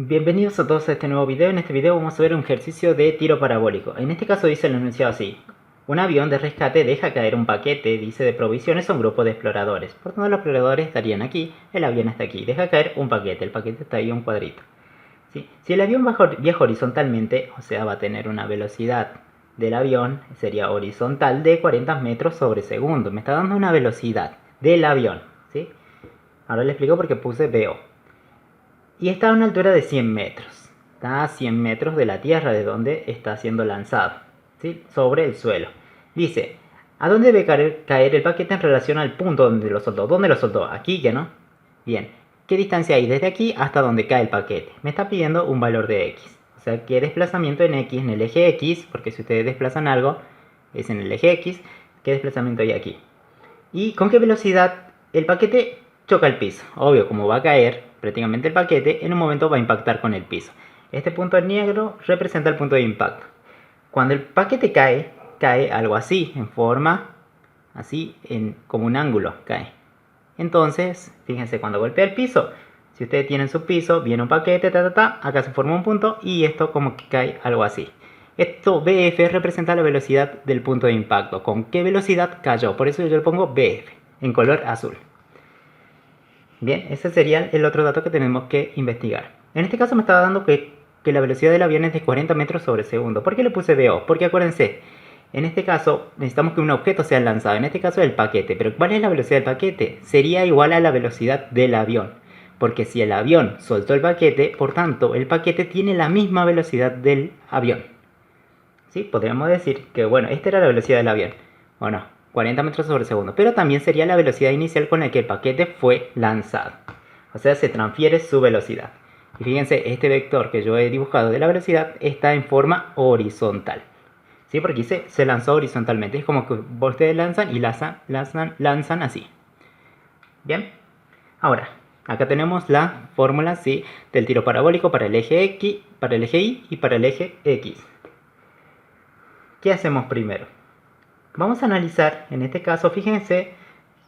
Bienvenidos a todos a este nuevo video. En este video vamos a ver un ejercicio de tiro parabólico. En este caso dice el enunciado así: un avión de rescate deja caer un paquete, dice, de provisiones a un grupo de exploradores. Por tanto, los exploradores estarían aquí, el avión está aquí. Deja caer un paquete, el paquete está ahí en un cuadrito. ¿Sí? Si el avión viaja horizontalmente, o sea, va a tener una velocidad del avión, sería horizontal, de 40 metros sobre segundo. Me está dando una velocidad del avión, ¿sí? Ahora le explico por qué puse VO. Y está a una altura de 100 metros. Está a 100 metros de la tierra, de donde está siendo lanzado, ¿sí? Sobre el suelo. Dice: ¿a dónde debe caer el paquete en relación al punto donde lo soltó? ¿Dónde lo soltó? Aquí, ¿que no? Bien. ¿Qué distancia hay desde aquí hasta donde cae el paquete? Me está pidiendo un valor de X. O sea, ¿qué desplazamiento en X, en el eje X? Porque si ustedes desplazan algo, es en el eje X. ¿Qué desplazamiento hay aquí? ¿Y con qué velocidad el paquete choca el piso? Obvio, como va a caer prácticamente el paquete, en un momento va a impactar con el piso. Este punto en negro representa el punto de impacto. Cuando el paquete cae, cae algo así, en forma, así, como un ángulo, cae. Entonces, fíjense, cuando golpea el piso, si ustedes tienen su piso, viene un paquete, acá se forma un punto y esto como que cae algo así. Esto BF representa la velocidad del punto de impacto. ¿Con qué velocidad cayó? Por eso yo le pongo BF en color azul. Bien, ese sería el otro dato que tenemos que investigar. En este caso me estaba dando que la velocidad del avión es de 40 metros sobre segundo. ¿Por qué le puse VO? Porque acuérdense, en este caso necesitamos que un objeto sea lanzado. En este caso el paquete. ¿Pero cuál es la velocidad del paquete? Sería igual a la velocidad del avión. Porque si el avión soltó el paquete, por tanto el paquete tiene la misma velocidad del avión. ¿Sí? Podríamos decir que, bueno, esta era la velocidad del avión. ¿O no? 40 metros sobre segundo, pero también sería la velocidad inicial con la que el paquete fue lanzado. O sea, se transfiere su velocidad. Y fíjense, este vector que yo he dibujado de la velocidad está en forma horizontal. ¿Sí? Porque se lanzó horizontalmente. Es como que ustedes lanzan y lanzan así. Bien. Ahora, acá tenemos la fórmula, ¿sí?, del tiro parabólico para el eje X, para el eje Y y para el eje X. ¿Qué hacemos primero? Vamos a analizar, en este caso, fíjense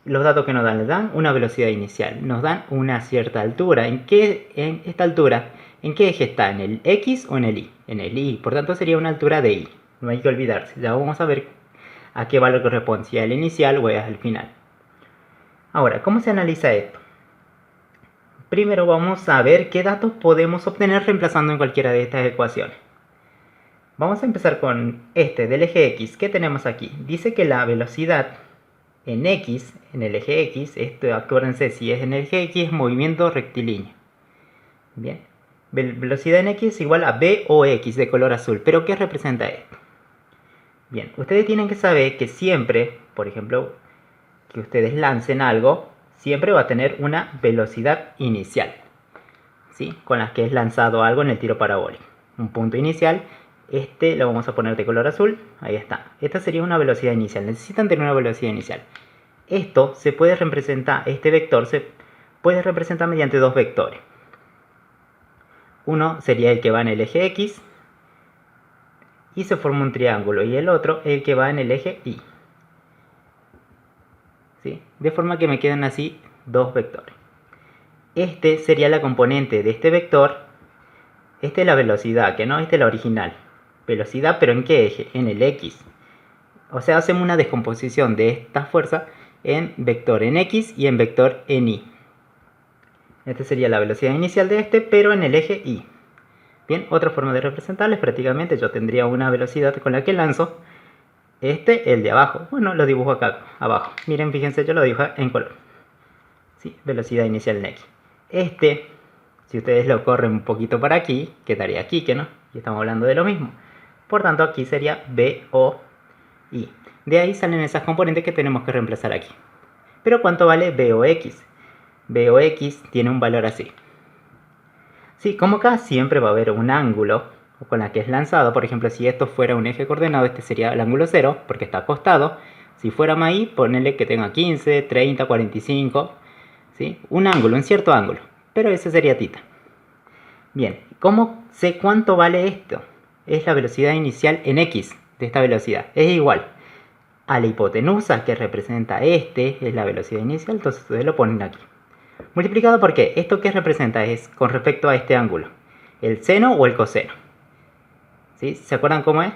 los datos que nos dan. Les dan una velocidad inicial, nos dan una cierta altura. En esta altura, ¿en qué eje está? ¿En el X o en el Y? En el Y, por tanto sería una altura de Y. No hay que olvidarse, ya vamos a ver a qué valor corresponde, si al inicial o al final. Ahora, ¿cómo se analiza esto? Primero vamos a ver qué datos podemos obtener reemplazando en cualquiera de estas ecuaciones. Vamos a empezar con este del eje X. ¿Qué tenemos aquí? Dice que la velocidad en X, en el eje X, esto acuérdense, si es en el eje X es movimiento rectilíneo. Bien, velocidad en X es igual a VOX de color azul. ¿Pero qué representa esto? Bien, ustedes tienen que saber que siempre, por ejemplo, que ustedes lancen algo, siempre va a tener una velocidad inicial, ¿sí?, con la que es lanzado algo en el tiro parabólico. Un punto inicial. Este lo vamos a poner de color azul. Ahí está. Esta sería una velocidad inicial. Necesitan tener una velocidad inicial. Esto se puede representar, este vector se puede representar mediante dos vectores. Uno sería el que va en el eje X y se forma un triángulo. Y el otro el que va en el eje Y. ¿Sí? De forma que me quedan así dos vectores. Este sería la componente de este vector. Este es la velocidad, que no, este es la original. Velocidad, pero ¿en qué eje? En el X. O sea, hacemos una descomposición de esta fuerza en vector en X y en vector en Y. Esta sería la velocidad inicial de este, pero en el eje Y. Bien, otra forma de representarles, prácticamente yo tendría una velocidad con la que lanzo. El de abajo, bueno, lo dibujo acá abajo. Miren, fíjense, yo lo dibujo en color. ¿Sí? Velocidad inicial en X. Si ustedes lo corren un poquito para aquí, quedaría aquí, ¿que no? Y estamos hablando de lo mismo. Por tanto, aquí sería VOI. De ahí salen esas componentes que tenemos que reemplazar aquí. Pero ¿cuánto vale VOX? VOX tiene un valor así. Sí, como acá siempre va a haber un ángulo con la que es lanzado. Por ejemplo, si esto fuera un eje coordenado, este sería el ángulo 0, porque está acostado. Si fuera ahí, ponele que tenga 15, 30, 45. ¿Sí? Un ángulo, un cierto ángulo. Pero ese sería θ. Bien, ¿cómo sé cuánto vale esto? Es la velocidad inicial en X de esta velocidad. Es igual a la hipotenusa que representa es la velocidad inicial, entonces ustedes lo ponen aquí. Multiplicado por qué? ¿Esto qué representa? Es con respecto a este ángulo. ¿El seno o el coseno? ¿Sí? ¿Se acuerdan cómo es?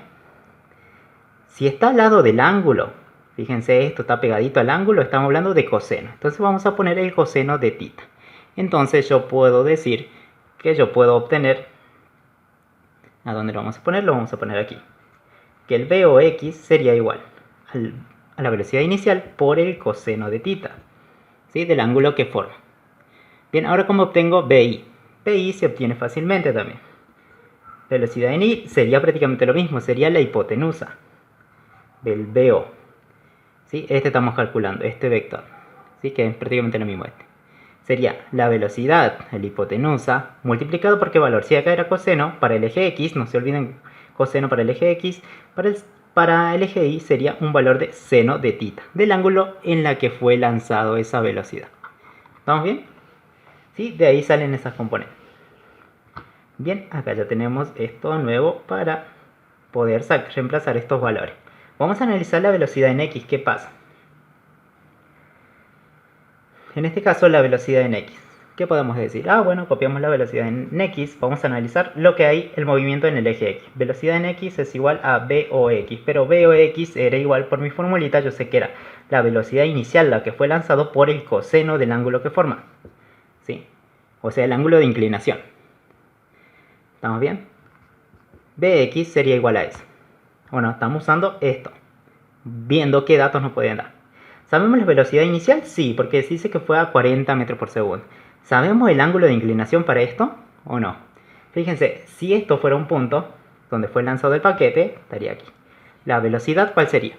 Si está al lado del ángulo, fíjense, esto está pegadito al ángulo, estamos hablando de coseno. Entonces vamos a poner el coseno de tita. Entonces yo puedo decir que yo puedo obtener, ¿a dónde lo vamos a poner? Lo vamos a poner aquí. Que el B o X sería igual a la velocidad inicial por el coseno de tita, ¿sí? Del ángulo que forma. Bien, ahora ¿cómo obtengo BI? BI se obtiene fácilmente también. Velocidad en I sería prácticamente lo mismo, sería la hipotenusa del BO. ¿Sí? Este estamos calculando, este vector, ¿sí? Que es prácticamente lo mismo este. Sería la velocidad, la hipotenusa, multiplicado por qué valor. Si acá era coseno, para el eje X, no se olviden, coseno para el eje X, para el eje Y sería un valor de seno de tita, del ángulo en la que fue lanzado esa velocidad. ¿Estamos bien? ¿Sí? De ahí salen esas componentes. Bien, acá ya tenemos esto nuevo para poder reemplazar estos valores. Vamos a analizar la velocidad en X. ¿Qué pasa? En este caso la velocidad en X. ¿Qué podemos decir? Bueno, copiamos la velocidad en X. Vamos a analizar lo que hay, el movimiento en el eje X. Velocidad en X es igual a B o X. Pero B o X era igual, por mi formulita, yo sé que era la velocidad inicial, la que fue lanzado por el coseno del ángulo que forma. ¿Sí? O sea, el ángulo de inclinación. ¿Estamos bien? Bx sería igual a eso. Bueno, estamos usando esto, viendo qué datos nos pueden dar. ¿Sabemos la velocidad inicial? Sí, porque dice que fue a 40 metros por segundo. ¿Sabemos el ángulo de inclinación para esto o no? Fíjense, si esto fuera un punto donde fue lanzado el paquete, estaría aquí. ¿La velocidad cuál sería?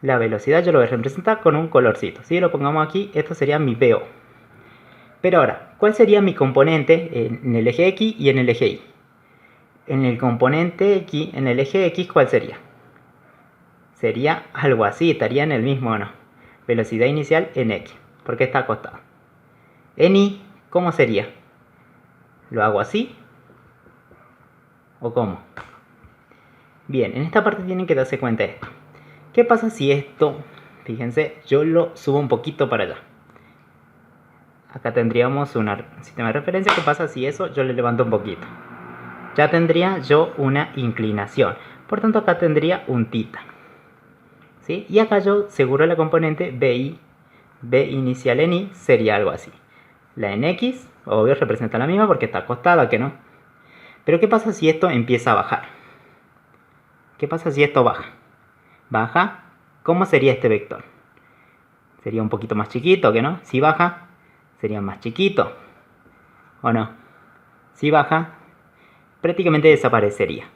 La velocidad yo lo voy a representar con un colorcito. Si lo pongamos aquí, esto sería mi VO. Pero ahora, ¿cuál sería mi componente en el eje X y en el eje Y? En el componente X, en el eje X, ¿cuál sería? Sería algo así, estaría en el mismo, ¿no? Velocidad inicial en X, porque está acostado. En Y, ¿cómo sería? ¿Lo hago así? ¿O cómo? Bien, en esta parte tienen que darse cuenta de esto. ¿Qué pasa si esto, fíjense, yo lo subo un poquito para allá? Acá tendríamos un sistema de referencia. ¿Qué pasa si eso yo le levanto un poquito? Ya tendría yo una inclinación. Por tanto, acá tendría un tita. ¿Sí? Y acá yo seguro la componente BI, B inicial en Y, sería algo así. La en X, obvio, representa la misma porque está acostada, ¿que no? Pero ¿qué pasa si esto empieza a bajar? ¿Qué pasa si esto baja? Baja, ¿cómo sería este vector? Sería un poquito más chiquito, ¿que no? Si baja, sería más chiquito, ¿o no? Si baja, prácticamente desaparecería.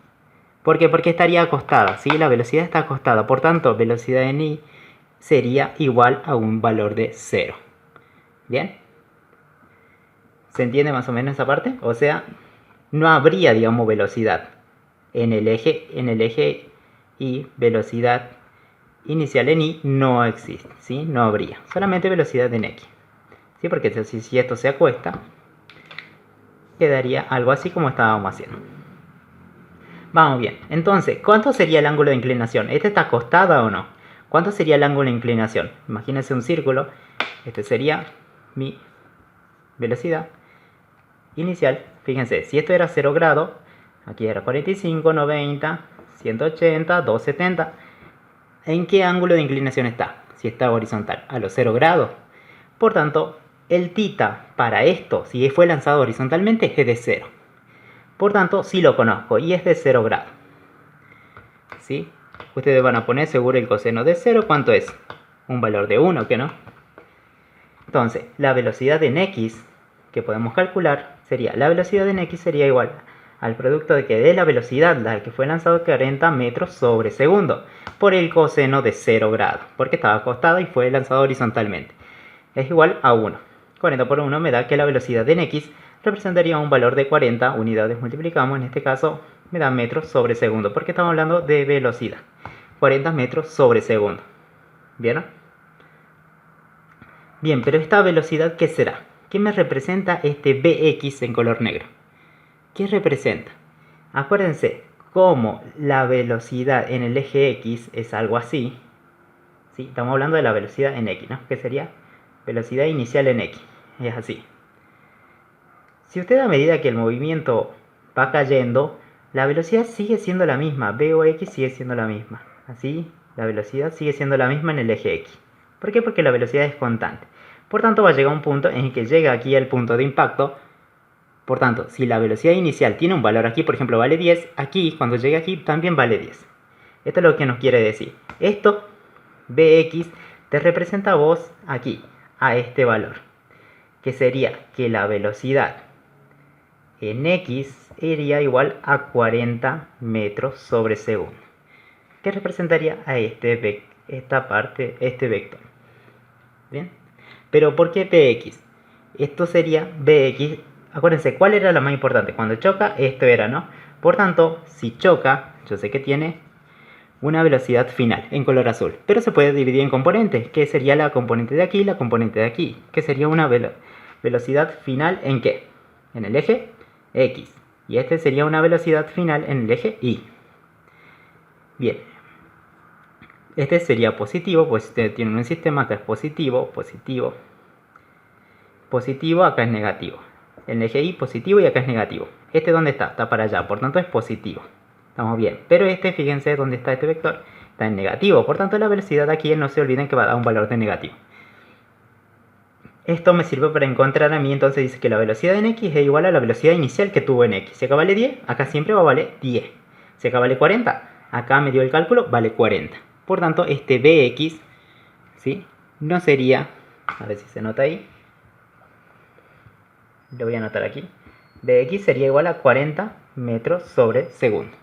¿Por qué? Porque estaría acostada, ¿sí? La velocidad está acostada, por tanto, velocidad en Y sería igual a un valor de 0. ¿Bien? ¿Se entiende más o menos esa parte? O sea, no habría, digamos, velocidad en el eje Y, velocidad inicial en Y no existe, ¿sí? No habría, solamente velocidad en X, ¿sí? Porque si esto se acuesta, quedaría algo así como estábamos haciendo. Vamos bien, entonces, ¿cuánto sería el ángulo de inclinación? ¿Este está acostada o no? ¿Cuánto sería el ángulo de inclinación? Imagínense un círculo, este sería mi velocidad inicial. Fíjense, si esto era 0 grados, aquí era 45, 90, 180, 270. ¿En qué ángulo de inclinación está? Si está horizontal, a los 0 grados. Por tanto, el tita para esto, si fue lanzado horizontalmente, es de 0. Por tanto, sí lo conozco y es de 0 grados. ¿Sí? Ustedes van a poner seguro el coseno de 0. ¿Cuánto es? Un valor de 1, ¿que no? Entonces, la velocidad en X que podemos calcular sería, la velocidad en X sería igual al producto de que de la velocidad, la que fue lanzado 40 metros sobre segundo, por el coseno de 0 grados, porque estaba acostado y fue lanzado horizontalmente. Es igual a 1. 40 por 1 me da que la velocidad en X representaría un valor de 40 unidades, multiplicamos, en este caso me da metros sobre segundo, porque estamos hablando de velocidad. 40 metros sobre segundo. ¿Vieron? Bien, pero esta velocidad, ¿qué será? ¿Qué me representa este Bx en color negro? ¿Qué representa? Acuérdense, como la velocidad en el eje X es algo así, ¿sí? Estamos hablando de la velocidad en X, ¿no? ¿Qué sería? Velocidad inicial en X, es así. Si usted a medida que el movimiento va cayendo, la velocidad sigue siendo la misma, v o x sigue siendo la misma. Así, la velocidad sigue siendo la misma en el eje x. ¿Por qué? Porque la velocidad es constante. Por tanto, va a llegar un punto en el que llega aquí al punto de impacto. Por tanto, si la velocidad inicial tiene un valor aquí, por ejemplo, vale 10, aquí, cuando llegue aquí, también vale 10. Esto es lo que nos quiere decir. Esto, Vx, te representa a vos aquí, a este valor. Que sería que la velocidad en x sería igual a 40 metros sobre segundo. Que representaría a esta parte, este vector. ¿Bien? Pero ¿por qué Vx? Esto sería Vx. Acuérdense, ¿cuál era la más importante? Cuando choca, esto era, ¿no? Por tanto, si choca, yo sé que tiene una velocidad final en color azul. Pero se puede dividir en componentes, que sería la componente de aquí y la componente de aquí. Que sería una velocidad final ¿en qué? En el eje X. Y este sería una velocidad final en el eje Y. Bien. Este sería positivo, pues usted tiene un sistema, acá es positivo, positivo. Positivo, acá es negativo. En el eje Y positivo y acá es negativo. Este ¿dónde está? Está para allá, por tanto es positivo. Estamos bien. Pero este, fíjense dónde está este vector. Está en negativo, por tanto la velocidad aquí no se olviden que va a dar un valor de negativo. Esto me sirve para encontrar a mí, entonces dice que la velocidad en X es igual a la velocidad inicial que tuvo en X. Si acá vale 10, acá siempre va a valer 10. Si acá vale 40, acá me dio el cálculo, vale 40. Por tanto, este Vx, ¿sí? No sería, a ver si se nota ahí, lo voy a anotar aquí, Vx sería igual a 40 metros sobre segundo.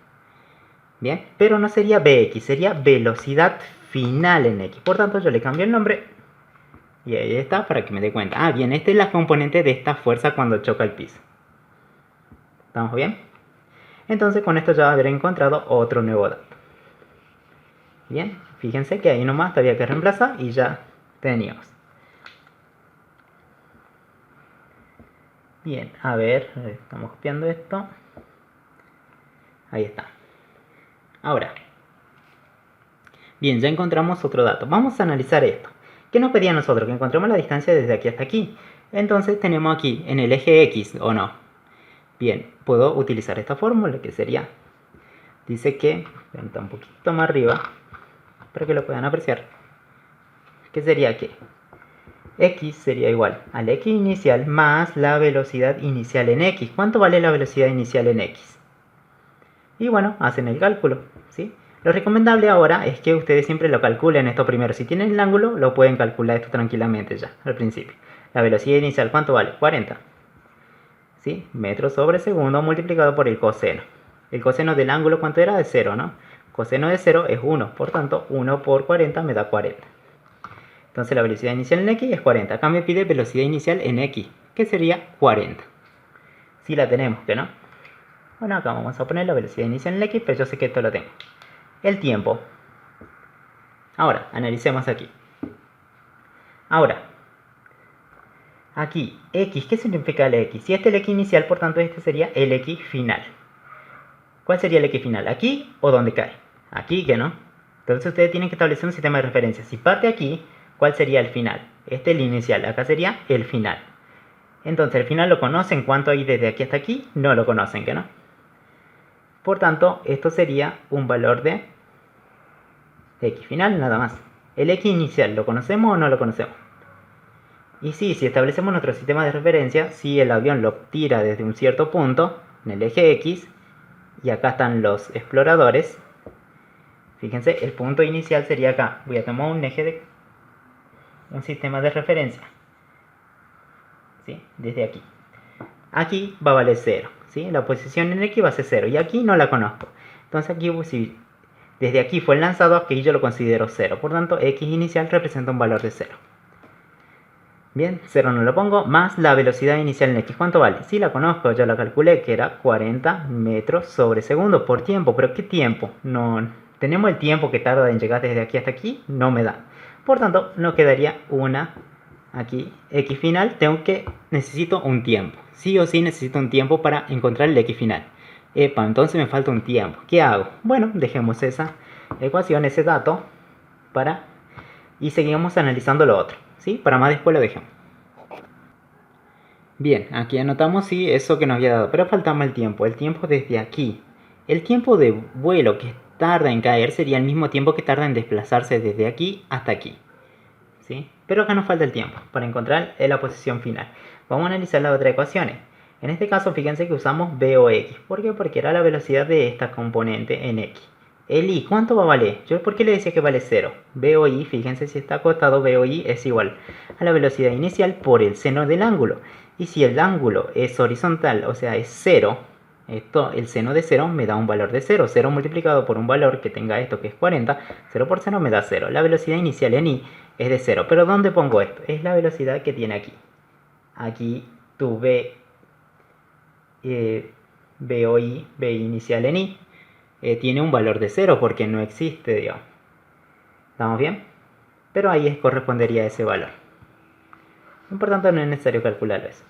Bien, pero no sería Vx, sería velocidad final en X. Por tanto, yo le cambio el nombre y ahí está para que me dé cuenta. Ah, bien, esta es la componente de esta fuerza cuando choca el piso. ¿Estamos bien? Entonces, con esto ya habré encontrado otro nuevo dato. Bien, fíjense que ahí nomás había que reemplazar y ya teníamos. Bien, a ver, estamos copiando esto. Ahí está. Ahora, bien, ya encontramos otro dato. Vamos a analizar esto. ¿Qué nos pedía a nosotros? Que encontremos la distancia desde aquí hasta aquí. Entonces tenemos aquí en el eje X, ¿o no? Bien, puedo utilizar esta fórmula que sería, dice que, está un poquito más arriba, para que lo puedan apreciar, que sería que X sería igual al X inicial más la velocidad inicial en X. ¿Cuánto vale la velocidad inicial en X? Y bueno, hacen el cálculo, ¿sí? Lo recomendable ahora es que ustedes siempre lo calculen esto primero. Si tienen el ángulo, lo pueden calcular esto tranquilamente ya, al principio. La velocidad inicial, ¿cuánto vale? 40. ¿Sí? Metros sobre segundo multiplicado por el coseno. El coseno del ángulo, ¿cuánto era? De 0, ¿no? Coseno de 0 es 1, por tanto, 1 por 40 me da 40. Entonces la velocidad inicial en X es 40. Acá me pide velocidad inicial en X, que sería 40. Si la tenemos, ¿que no? Bueno, acá vamos a poner la velocidad inicial en X, pero yo sé que esto lo tengo. El tiempo. Ahora, analicemos aquí. Ahora, aquí, X, ¿qué significa el X? Si este es el X inicial, por tanto este sería el X final. ¿Cuál sería el X final? ¿Aquí o dónde cae? Aquí, ¿que no? Entonces ustedes tienen que establecer un sistema de referencia. Si parte aquí, ¿cuál sería el final? Este es el inicial, acá sería el final. Entonces el final lo conocen, ¿cuánto hay desde aquí hasta aquí? No lo conocen, ¿que no? Por tanto, esto sería un valor de X final nada más. ¿El X inicial lo conocemos o no lo conocemos? Y sí, si establecemos nuestro sistema de referencia, si el avión lo tira desde un cierto punto, en el eje X, y acá están los exploradores, fíjense, el punto inicial sería acá. Voy a tomar un eje de un sistema de referencia, ¿sí? Desde aquí. Aquí va a valer 0, ¿sí? La posición en X va a ser 0, y aquí no la conozco. Entonces aquí, si desde aquí fue el lanzado, aquí yo lo considero 0. Por tanto, X inicial representa un valor de 0. Bien, 0 no lo pongo, más la velocidad inicial en X. ¿Cuánto vale? Sí la conozco, ya la calculé, que era 40 metros sobre segundo por tiempo. ¿Pero qué tiempo? No, tenemos el tiempo que tarda en llegar desde aquí hasta aquí, no me da. Por tanto, nos quedaría una aquí, X final, necesito un tiempo. Sí o sí necesito un tiempo para encontrar el X final. Epa, entonces me falta un tiempo. ¿Qué hago? Bueno, dejemos esa ecuación, ese dato, y seguimos analizando lo otro, ¿sí? Para más después lo dejemos. Bien, aquí anotamos sí eso que nos había dado, pero faltamos el tiempo. El tiempo desde aquí. El tiempo de vuelo que tarda en caer sería el mismo tiempo que tarda en desplazarse desde aquí hasta aquí. ¿Sí? Pero acá nos falta el tiempo para encontrar la posición final. Vamos a analizar las otras ecuaciones. En este caso, fíjense que usamos B o X. ¿Por qué? Porque era la velocidad de esta componente en X. El I, ¿cuánto va a valer? Yo, ¿por qué le decía que vale 0? B o I, fíjense si está acotado, B o I es igual a la velocidad inicial por el seno del ángulo. Y si el ángulo es horizontal, o sea, es 0, el seno de 0 me da un valor de 0. 0 multiplicado por un valor que tenga esto, que es 40, 0 por 0 me da 0. La velocidad inicial en I es de 0. Pero ¿dónde pongo esto? Es la velocidad que tiene aquí. Aquí tu B o I, B inicial en I, tiene un valor de 0 porque no existe, digamos. ¿Estamos bien? Pero ahí correspondería a ese valor. Por tanto, no es necesario calcularlo eso.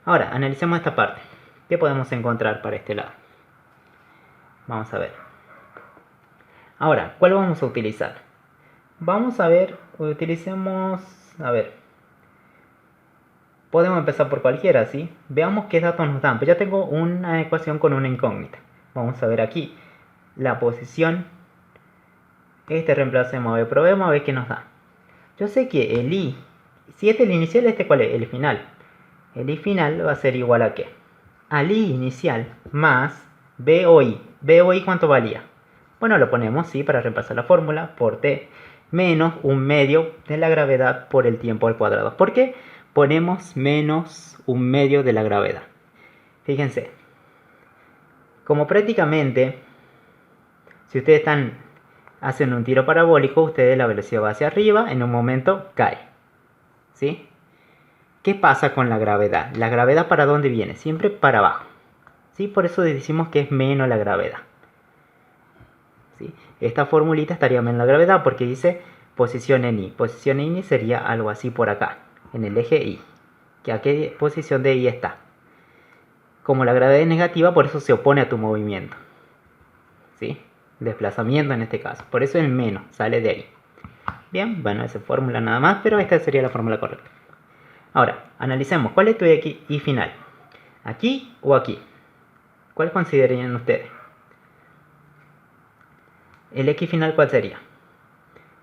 Ahora, analicemos esta parte. ¿Qué podemos encontrar para este lado? Vamos a ver. Ahora, ¿cuál vamos a utilizar? Vamos a ver, utilicemos, a ver. Podemos empezar por cualquiera, ¿sí? Veamos qué datos nos dan. Pues ya tengo una ecuación con una incógnita. Vamos a ver aquí la posición. Reemplacemos B, probemos a ver qué nos da. Yo sé que el I, si este es el inicial, ¿cuál es? El final. El I final va a ser igual a ¿qué? Al I inicial más B o I. ¿B o I cuánto valía? Bueno, lo ponemos, sí, para reemplazar la fórmula, por T menos un medio de la gravedad por el tiempo al cuadrado. ¿Por qué ponemos menos un medio de la gravedad? Fíjense, como prácticamente, si ustedes hacen un tiro parabólico, ustedes la velocidad va hacia arriba, en un momento cae. ¿Sí? ¿Qué pasa con la gravedad? ¿La gravedad para dónde viene? Siempre para abajo. ¿Sí? Por eso decimos que es menos la gravedad. ¿Sí? Esta formulita estaría menos la gravedad porque dice posición en I. Posición en I sería algo así por acá, en el eje Y. ¿A qué posición de Y está? Como la gravedad es negativa, por eso se opone a tu movimiento. ¿Sí? Desplazamiento en este caso. Por eso el menos sale de ahí. Bien, bueno, esa fórmula nada más, pero esta sería la fórmula correcta. Ahora, analicemos. ¿Cuál es tu Y final? ¿Aquí o aquí? ¿Cuál considerarían ustedes? ¿El X final cuál sería?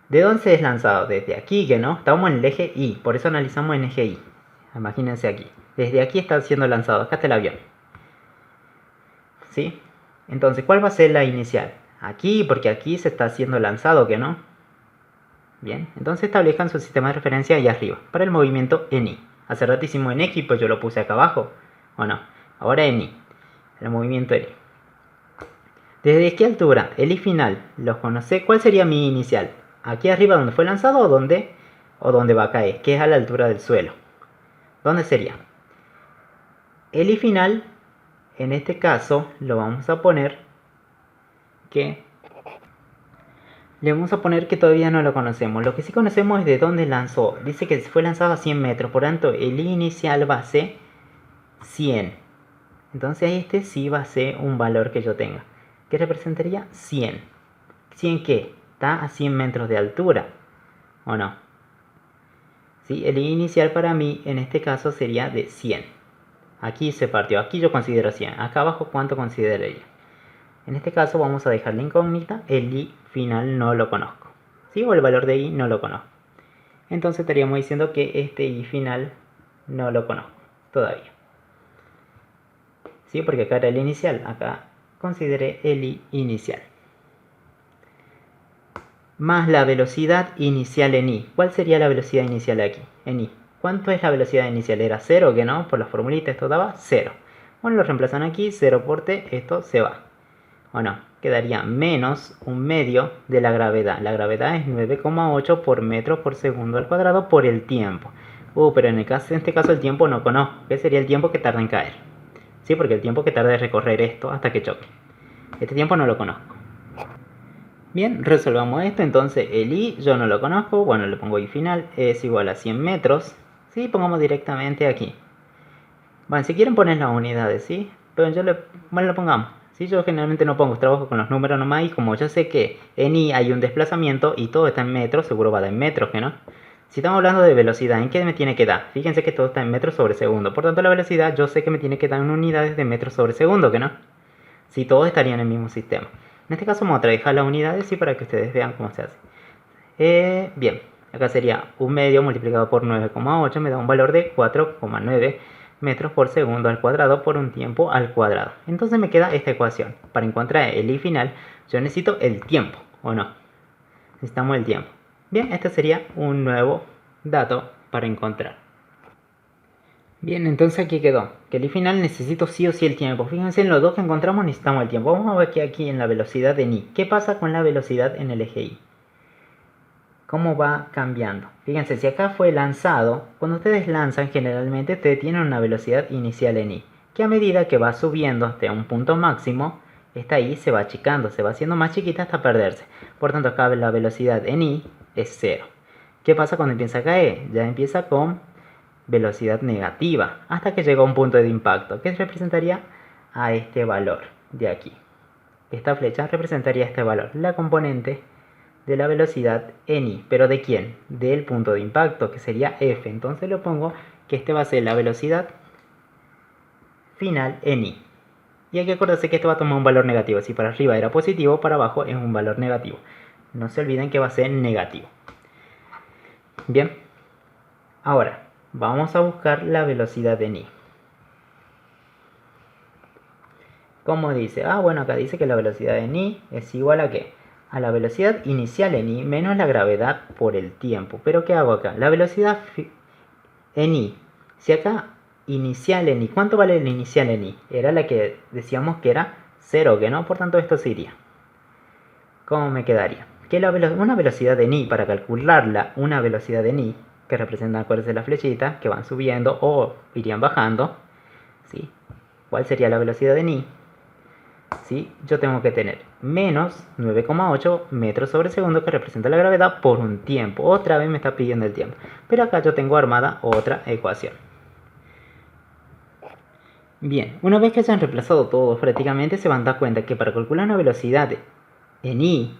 ¿De dónde se es lanzado? Desde aquí, que no. Estamos en el eje Y, por eso analizamos en eje Y. Imagínense aquí. Desde aquí está siendo lanzado. Acá está el avión. ¿Sí? Entonces, ¿cuál va a ser la inicial? Aquí, porque aquí se está siendo lanzado, que no. Bien, entonces establezcan su sistema de referencia ahí arriba, para el movimiento en Y. Hace rato hicimos en X, pues yo lo puse acá abajo, ¿o no? Ahora en Y, el movimiento en Y. ¿Desde qué altura? El I final, los conoce. ¿Cuál sería mi inicial? ¿Aquí arriba donde fue lanzado o donde va a caer? Que es a la altura del suelo. ¿Dónde sería? El I final, en este caso, lo vamos a poner que... Le vamos a poner que todavía no lo conocemos. Lo que sí conocemos es de dónde lanzó. Dice que fue lanzado a 100 metros. Por tanto, el inicial va a ser 100. Entonces este sí va a ser un valor que yo tenga. ¿Qué representaría? 100. ¿100 qué? Está a 100 metros de altura. ¿O no? ¿Sí? El inicial para mí en este caso sería de 100. Aquí se partió. Aquí yo considero 100. Acá abajo, ¿cuánto consideraría? En este caso vamos a dejar la incógnita. El I final no lo conozco. ¿Sí? O el valor de I no lo conozco. Entonces estaríamos diciendo que este I final no lo conozco todavía. ¿Sí? Porque acá era el inicial. Acá consideré el I inicial. Más la velocidad inicial en I. ¿Cuál sería la velocidad inicial aquí? En I. ¿Cuánto es la velocidad inicial? Era 0, que no, por la formulita esto daba 0. Bueno, lo reemplazan aquí, 0 por T, esto se va. ¿O no? Quedaría menos un medio de la gravedad. La gravedad es 9,8 por metro por segundo al cuadrado por el tiempo. Pero en este caso el tiempo no conozco. ¿Qué sería el tiempo que tarda en caer? Sí, porque el tiempo que tarda en recorrer esto hasta que choque. Este tiempo no lo conozco. Bien, resolvamos esto. Entonces el I yo no lo conozco. Bueno, le pongo I final. Es igual a 100 metros. Sí, pongamos directamente aquí. Bueno, si quieren poner las unidades, ¿sí? Pero bueno, lo pongamos. ¿Sí? Yo generalmente no pongo, trabajo con los números nomás. Y como yo sé que en I hay un desplazamiento y todo está en metros, seguro va a dar en metros, ¿que no? Si estamos hablando de velocidad, ¿en qué me tiene que dar? Fíjense que todo está en metros sobre segundo. Por tanto, la velocidad yo sé que me tiene que dar en unidades de metros sobre segundo, ¿que no? Si todos estarían en el mismo sistema. En este caso vamos a trabajar las unidades y para que ustedes vean cómo se hace. Bien, acá sería 1 medio multiplicado por 9,8 me da un valor de 4,9 metros por segundo al cuadrado por un tiempo al cuadrado. Entonces me queda esta ecuación. Para encontrar el I final yo necesito el tiempo, ¿o no? Necesitamos el tiempo. Bien, este sería un nuevo dato para encontrar. Bien, entonces aquí quedó. Que el I final necesito sí o sí el tiempo. Fíjense, en los dos que encontramos necesitamos el tiempo. Vamos a ver que aquí en la velocidad en I. ¿Qué pasa con la velocidad en el eje Y? ¿Cómo va cambiando? Fíjense, si acá fue lanzado, cuando ustedes lanzan generalmente ustedes tienen una velocidad inicial en I. Que a medida que va subiendo hasta un punto máximo, esta I se va achicando, se va haciendo más chiquita hasta perderse. Por tanto, acá la velocidad en I es 0. ¿Qué pasa cuando empieza a caer? Ya empieza con velocidad negativa hasta que llega a un punto de impacto que representaría a este valor de aquí. Esta flecha representaría este valor, la componente de la velocidad en I. ¿Pero de quién? Del punto de impacto, que sería F. Entonces le pongo que este va a ser la velocidad final en I. Y hay que acordarse que esto va a tomar un valor negativo. Si para arriba era positivo, para abajo es un valor negativo. No se olviden que va a ser negativo. Bien. Ahora, vamos a buscar la velocidad en I. ¿Cómo dice? Bueno, acá dice que la velocidad en I es igual a ¿qué? A la velocidad inicial en I menos la gravedad por el tiempo. ¿Pero qué hago acá? La velocidad en I. Si acá inicial en I, ¿cuánto vale el inicial en I? Era la que decíamos que era 0, que no, por tanto esto se iría. ¿Cómo me quedaría? Que una velocidad en I, para calcularla, una velocidad en I, que representan, acuérdense, las flechitas, que van subiendo o irían bajando, ¿sí? ¿Cuál sería la velocidad en I? ¿Sí? Yo tengo que tener menos 9,8 metros sobre segundo, que representa la gravedad, por un tiempo. Otra vez me está pidiendo el tiempo. Pero acá yo tengo armada otra ecuación. Bien, una vez que se han reemplazado todos, prácticamente se van a dar cuenta que para calcular una velocidad en I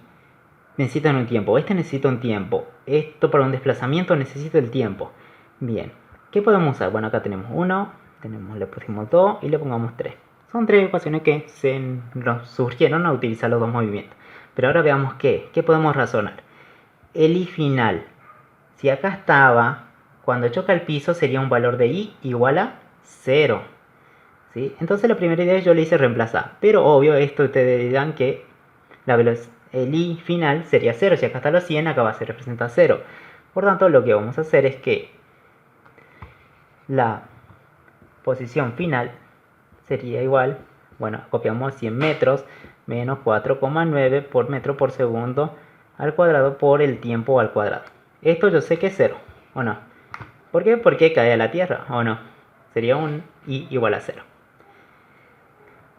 necesitan un tiempo. Este necesita un tiempo. Esto para un desplazamiento necesita el tiempo. Bien, ¿qué podemos usar? Bueno, acá tenemos 1, le pusimos 2 y le pongamos 3. Son 3 ecuaciones que nos surgieron a utilizar los dos movimientos. Pero ahora veamos qué podemos razonar. El I final. Si acá estaba, cuando choca el piso sería un valor de I igual a 0. ¿Sí? Entonces la primera idea yo le hice reemplazar. Pero obvio, esto ustedes dirán que el I final sería 0. Si acá está los 100, acá va a ser representar 0. Por tanto, lo que vamos a hacer es que la posición final sería igual, bueno, copiamos 100 metros menos 4,9 por metro por segundo al cuadrado por el tiempo al cuadrado. Esto yo sé que es 0, ¿o no? ¿Por qué? Porque cae a la tierra, ¿o no? Sería un I igual a 0.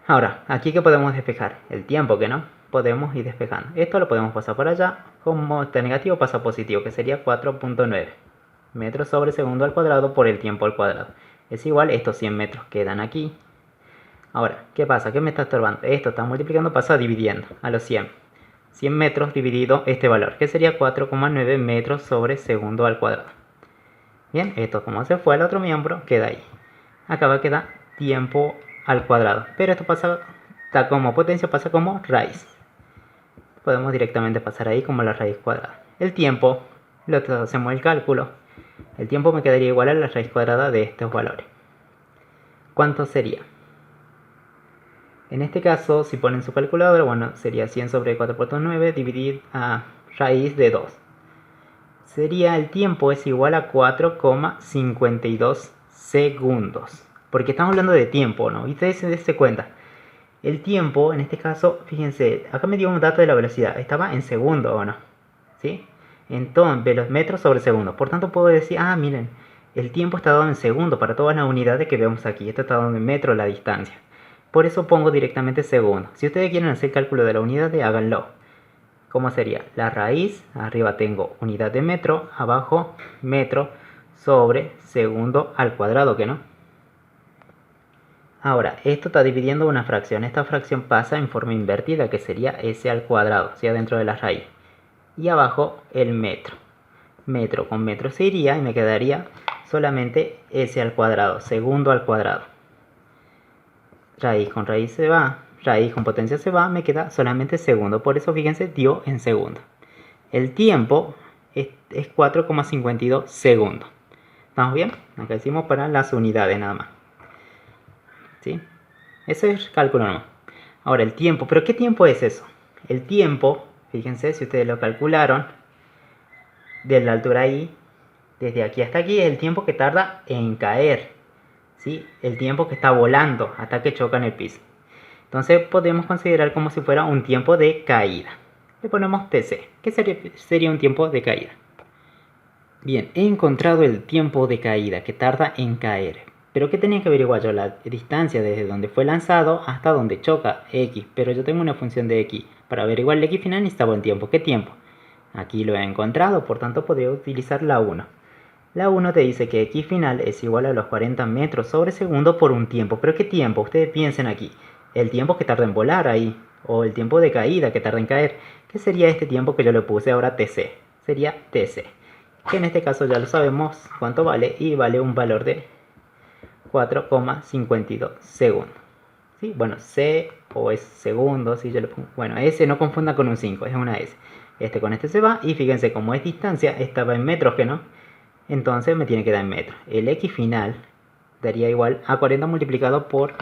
Ahora, aquí que podemos despejar el tiempo, que no podemos ir despejando. Esto lo podemos pasar por allá, como está negativo pasa a positivo, que sería 4,9 metros sobre segundo al cuadrado por el tiempo al cuadrado. Es igual, estos 100 metros quedan aquí. Ahora, ¿qué pasa? ¿Qué me está estorbando? Esto está multiplicando, pasa dividiendo a los 100. 100 metros dividido este valor, que sería 4,9 metros sobre segundo al cuadrado. Bien, esto como se fue al otro miembro, queda ahí. Acá va a quedar tiempo al cuadrado. Pero esto pasa, está como potencia, pasa como raíz. Podemos directamente pasar ahí como la raíz cuadrada. El tiempo, hacemos el cálculo. El tiempo me quedaría igual a la raíz cuadrada de estos valores. ¿Cuánto sería? En este caso, si ponen su calculadora, bueno, sería 100 sobre 4,9 dividir a raíz de 2. Sería el tiempo es igual a 4,52 segundos. Porque estamos hablando de tiempo, ¿no? Y ustedes se den cuenta. El tiempo, en este caso, fíjense, acá me dio un dato de la velocidad. Estaba en segundo, ¿o no? ¿Sí? Entonces, los metros sobre segundo. Por tanto, puedo decir, miren, el tiempo está dado en segundo para todas las unidades que vemos aquí. Esto está dado en metro la distancia. Por eso pongo directamente segundo. Si ustedes quieren hacer el cálculo de la unidad, háganlo. ¿Cómo sería? La raíz, arriba tengo unidad de metro, abajo metro sobre segundo al cuadrado, ¿que no? Ahora, esto está dividiendo una fracción. Esta fracción pasa en forma invertida, que sería S al cuadrado, o sea, dentro de la raíz. Y abajo el metro. metro con metro se iría y me quedaría solamente s al cuadrado, segundo al cuadrado. Raíz con raíz se va, raíz con potencia se va, me queda solamente segundo. Por eso fíjense, dio en segundo. El tiempo es 4,52 segundos. ¿Estamos bien? Acá decimos para las unidades nada más. ¿Sí? Eso es cálculo nomás. Ahora el tiempo, ¿pero qué tiempo es eso? El tiempo, fíjense si ustedes lo calcularon, de la altura I, desde aquí hasta aquí, es el tiempo que tarda en caer. ¿Sí? El tiempo que está volando hasta que choca en el piso. Entonces podemos considerar como si fuera un tiempo de caída. Le ponemos TC. ¿Qué sería un tiempo de caída? Bien, he encontrado el tiempo de caída que tarda en caer. Pero ¿qué tenía que averiguar yo? La distancia desde donde fue lanzado hasta donde choca, X. Pero yo tengo una función de X. Para averiguar el X final necesitaba un tiempo. ¿Qué tiempo? Aquí lo he encontrado, por tanto podría utilizar la 1. La 1 te dice que X final es igual a los 40 metros sobre segundo por un tiempo. ¿Pero qué tiempo? Ustedes piensen aquí. El tiempo que tarda en volar ahí. O el tiempo de caída que tarda en caer. ¿Qué sería este tiempo que yo le puse ahora TC? Sería TC. Que en este caso ya lo sabemos cuánto vale. Y vale un valor de 4,52 segundos. ¿Sí? Bueno, C o es segundo. Si yo le pongo, bueno, S no confunda con un 5. Es una S. Este con este se va. Y fíjense como es distancia. Estaba en metros que no. Entonces me tiene que dar en metros. El X final daría igual a 40 multiplicado por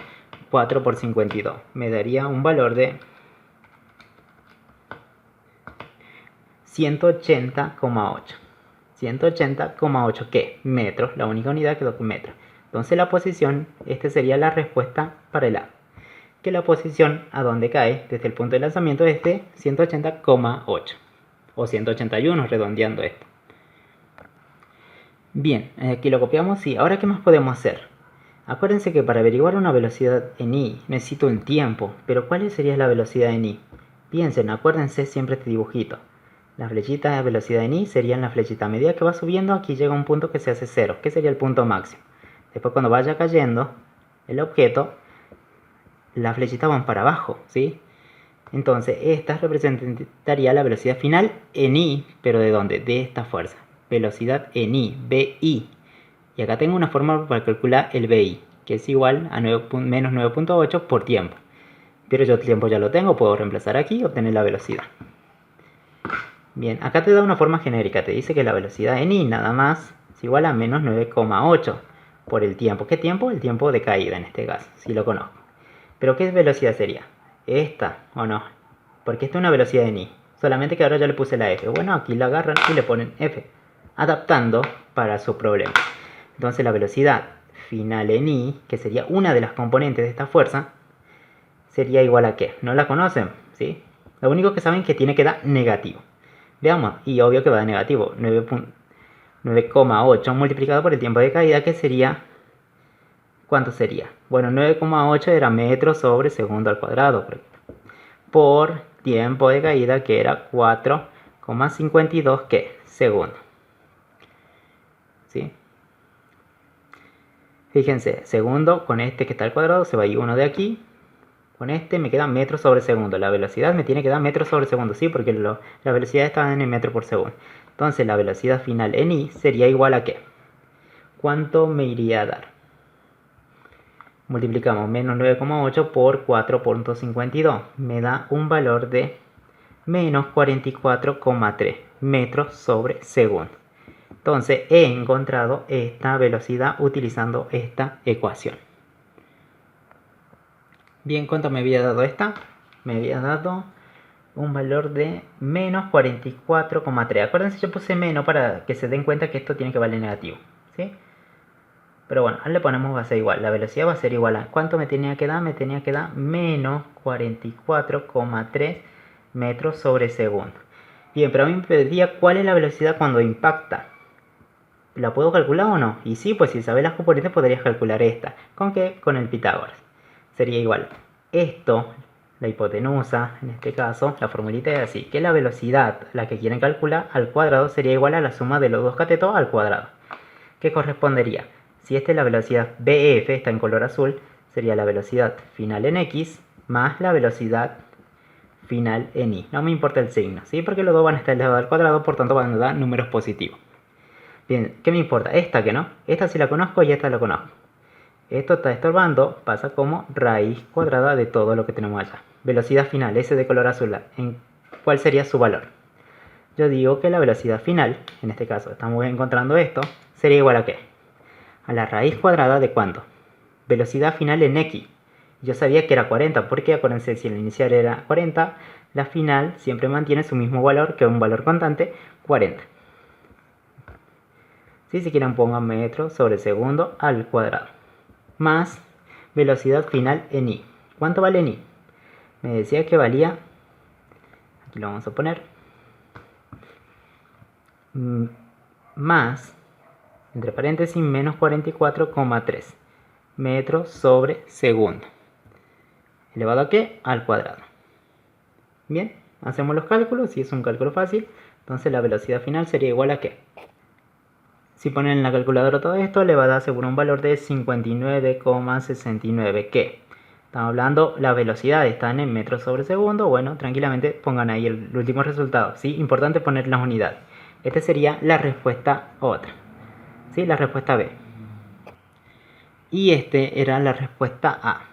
4 por 52. Me daría un valor de 180,8. 180,8 ¿qué? Metros. La única unidad quedó con metros. Entonces la posición, esta sería la respuesta para el A. Que la posición a donde cae desde el punto de lanzamiento es de 180,8. O 181 redondeando esto. Bien, aquí lo copiamos y ahora ¿qué más podemos hacer? Acuérdense que para averiguar una velocidad en I necesito un tiempo, pero ¿cuál sería la velocidad en I? Piensen, acuérdense siempre este dibujito. La flechita de velocidad en I serían la flechita. A medida que va subiendo, aquí llega un punto que se hace 0, que sería el punto máximo. Después cuando vaya cayendo el objeto, las flechitas van para abajo, ¿sí? Entonces esta representaría la velocidad final en I, pero ¿de dónde? De esta fuerza. Velocidad en I, BI. Y acá tengo una fórmula para calcular el BI, que es igual a menos 9.8 por tiempo. Pero yo el tiempo ya lo tengo, puedo reemplazar aquí y obtener la velocidad. Bien, acá te da una forma genérica, te dice que la velocidad en I nada más es igual a menos 9,8 por el tiempo. ¿Qué tiempo? El tiempo de caída en este caso, si lo conozco. Pero ¿qué velocidad sería? ¿Esta o no? Porque esta es una velocidad en I. Solamente que ahora ya le puse la F. Bueno, aquí la agarran y le ponen F. Adaptando para su problema. Entonces la velocidad final en I, que sería una de las componentes de esta fuerza, sería igual a ¿qué? ¿No la conocen? ¿Sí? Lo único que saben es que tiene que dar negativo. Veamos, y obvio que va a dar negativo. 9,8 multiplicado por el tiempo de caída, que sería... ¿Cuánto sería? Bueno, 9,8 era metros sobre segundo al cuadrado. Por tiempo de caída, que era 4,52 ¿qué? Segundos. ¿Sí? Fíjense, segundo con este que está al cuadrado se va a ir uno de aquí. Con este me queda metros sobre segundo. La velocidad me tiene que dar metros sobre segundo, ¿sí? Porque la velocidad está en el metro por segundo. Entonces la velocidad final en I sería igual a ¿qué? ¿Cuánto me iría a dar? Multiplicamos menos 9,8 por 4.52. Me da un valor de menos 44,3 metros sobre segundo. Entonces he encontrado esta velocidad utilizando esta ecuación. Bien, ¿cuánto me había dado esta? Me había dado un valor de menos 44,3. Acuérdense, yo puse menos para que se den cuenta que esto tiene que valer negativo, ¿sí? Pero bueno, ahora le ponemos va a ser igual. La velocidad va a ser igual a... ¿Cuánto me tenía que dar? Me tenía que dar menos 44,3 metros sobre segundo. Bien, pero a mí me pediría cuál es la velocidad cuando impacta. ¿La puedo calcular o no? Y sí, pues si sabes las componentes podrías calcular esta. ¿Con qué? Con el Pitágoras. Sería igual. Esto, la hipotenusa, en este caso, la formulita es así. Que la velocidad, la que quieren calcular, al cuadrado sería igual a la suma de los dos catetos al cuadrado. ¿Qué correspondería? Si esta es la velocidad BF, está en color azul, sería la velocidad final en X más la velocidad final en Y. No me importa el signo, ¿sí? Porque los dos van a estar elevados al cuadrado, por tanto van a dar números positivos. Bien, ¿qué me importa? Esta que no. Esta sí la conozco y esta la conozco. Esto está estorbando, pasa como raíz cuadrada de todo lo que tenemos allá. Velocidad final, ese de color azul, ¿cuál sería su valor? Yo digo que la velocidad final, en este caso estamos encontrando esto, sería igual a ¿qué? A la raíz cuadrada de ¿cuánto? Velocidad final en x. Yo sabía que era 40, porque acuérdense, si el inicial era 40, la final siempre mantiene su mismo valor, que es un valor constante, 40. Si quieren pongan metros sobre segundo al cuadrado. Más velocidad final en i. ¿Cuánto vale en i? Me decía que valía, aquí lo vamos a poner, más, entre paréntesis, menos 44,3 metros sobre segundo. ¿Elevado a qué? Al cuadrado. Bien, hacemos los cálculos. Si es un cálculo fácil, entonces la velocidad final sería igual a ¿qué? Si ponen en la calculadora todo esto, le va a dar seguro un valor de 59,69. ¿Qué? Estamos hablando, la velocidad están en metros sobre segundo. Bueno, tranquilamente pongan ahí el último resultado. ¿Sí? Importante poner las unidades. Esta sería la respuesta otra. ¿Sí? La respuesta B. Y este era la respuesta A.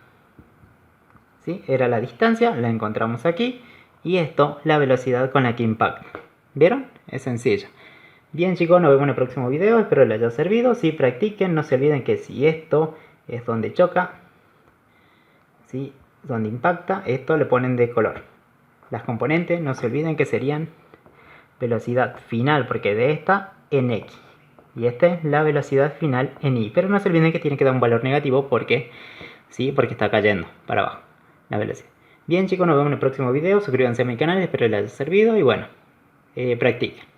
¿Sí? Era la distancia, la encontramos aquí. Y esto, la velocidad con la que impacta. ¿Vieron? Es sencillo. Bien chicos, nos vemos en el próximo video, espero les haya servido. Si practiquen, no se olviden que si esto es donde choca, ¿sí? Donde impacta, esto le ponen de color. Las componentes, no se olviden que serían velocidad final, porque de esta en x. Y esta es la velocidad final en y. Pero no se olviden que tiene que dar un valor negativo porque, ¿sí? Porque está cayendo para abajo la velocidad. Bien chicos, nos vemos en el próximo video. Suscríbanse a mi canal, espero les haya servido y bueno, practiquen.